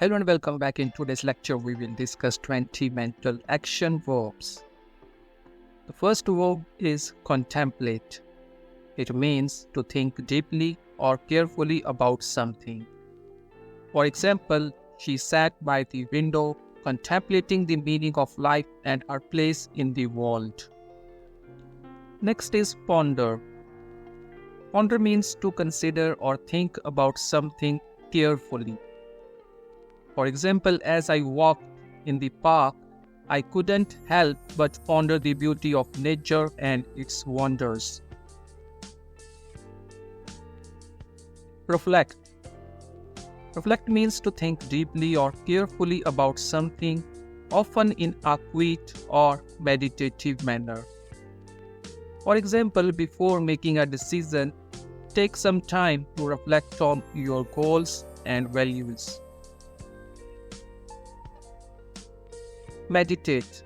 Hello and welcome back. In today's lecture, we will discuss 20 mental action verbs. The first verb is contemplate. It means to think deeply or carefully about something. For example, she sat by the window contemplating the meaning of life and her place in the world. Next is ponder. Ponder means to consider or think about something carefully. For example, as I walked in the park, I couldn't help but ponder the beauty of nature and its wonders. Reflect. Reflect means to think deeply or carefully about something, often in a quiet or meditative manner. For example, before making a decision, take some time to reflect on your goals and values. Meditate.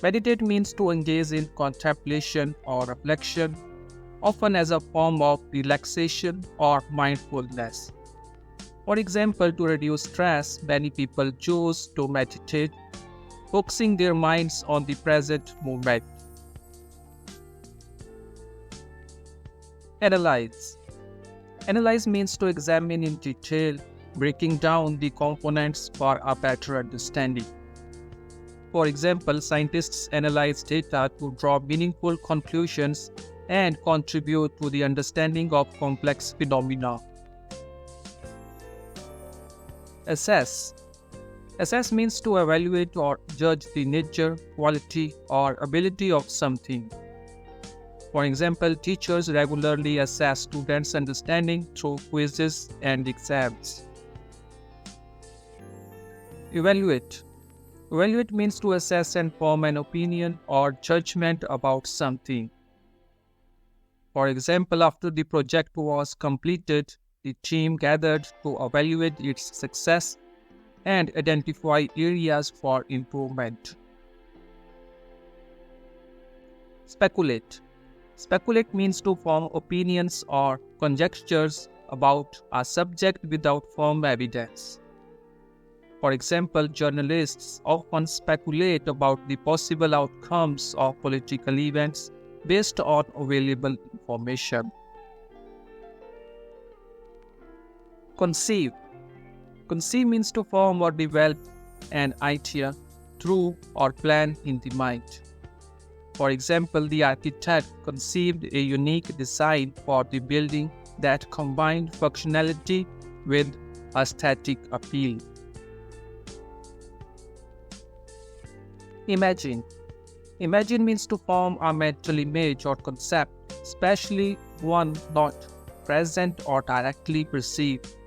Meditate means to engage in contemplation or reflection, often as a form of relaxation or mindfulness. For example, to reduce stress, many people choose to meditate, focusing their minds on the present moment. Analyze. Analyze means to examine in detail, breaking down the components for a better understanding. For example, scientists analyze data to draw meaningful conclusions and contribute to the understanding of complex phenomena. Assess. Assess means to evaluate or judge the nature, quality, or ability of something. For example, teachers regularly assess students' understanding through quizzes and exams. Evaluate. Evaluate means to assess and form an opinion or judgment about something. For example, after the project was completed, the team gathered to evaluate its success and identify areas for improvement. Speculate. Speculate means to form opinions or conjectures about a subject without firm evidence. For example, journalists often speculate about the possible outcomes of political events based on available information. Conceive. Conceive means to form or develop an idea through or plan in the mind. For example, the architect conceived a unique design for the building that combined functionality with aesthetic appeal. Imagine. Imagine means to form a mental image or concept, especially one not present or directly perceived.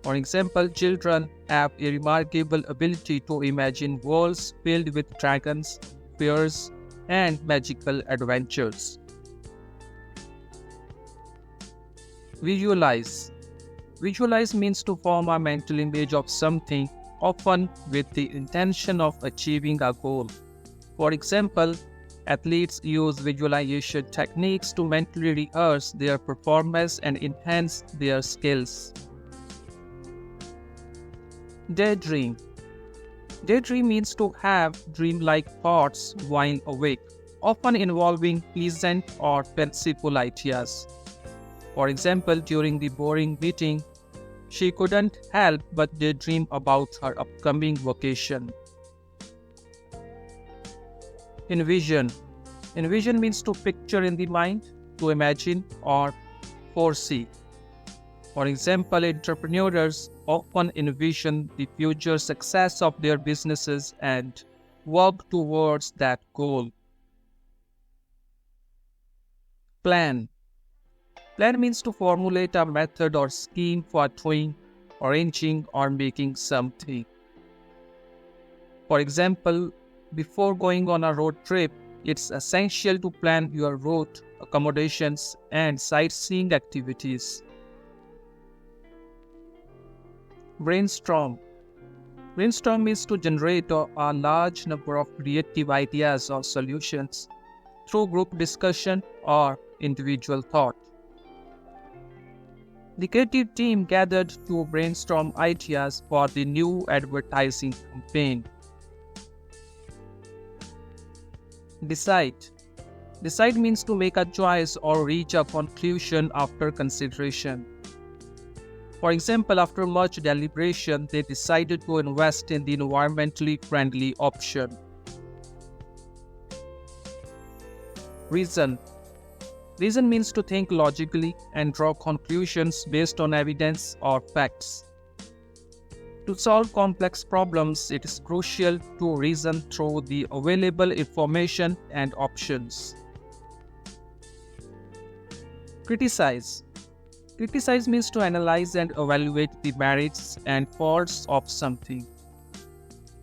For example, children have a remarkable ability to imagine worlds filled with dragons, bears, and magical adventures. Visualize. Visualize means to form a mental image of something, often with the intention of achieving a goal. For example, athletes use visualization techniques to mentally rehearse their performance and enhance their skills. Daydream. Daydream means to have dreamlike thoughts while awake, often involving pleasant or fanciful ideas. For example, during the boring meeting, she couldn't help but daydream about her upcoming vacation. Envision. Envision means to picture in the mind, to imagine or foresee. For example, entrepreneurs often envision the future success of their businesses and work towards that goal. Plan. Plan means to formulate a method or scheme for doing, arranging, or making something. For example, before going on a road trip, it's essential to plan your route, accommodations, and sightseeing activities. Brainstorm. Brainstorm means to generate a large number of creative ideas or solutions through group discussion or individual thought. The creative team gathered to brainstorm ideas for the new advertising campaign. Decide. Decide means to make a choice or reach a conclusion after consideration. For example, after much deliberation, they decided to invest in the environmentally friendly option. Reason. Reason means to think logically and draw conclusions based on evidence or facts. To solve complex problems, it is crucial to reason through the available information and options. Criticize. Criticize means to analyze and evaluate the merits and faults of something.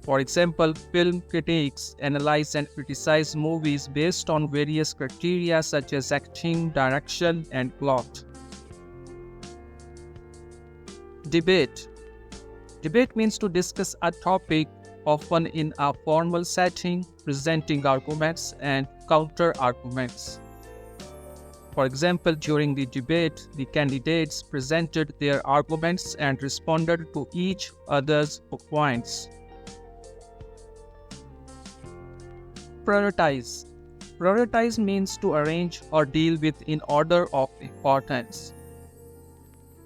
For example, film critics analyze and criticize movies based on various criteria such as acting, direction, and plot. Debate. Debate means to discuss a topic, often in a formal setting, presenting arguments and counter-arguments. For example, during the debate, the candidates presented their arguments and responded to each other's points. Prioritize. Prioritize means to arrange or deal with in order of importance.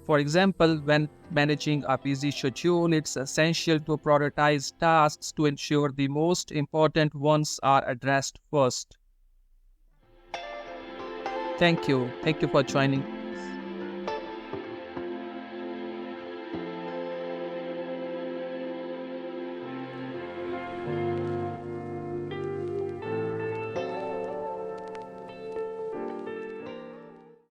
For example, when managing a busy schedule, it's essential to prioritize tasks to ensure the most important ones are addressed first. Thank you. Thank you for joining.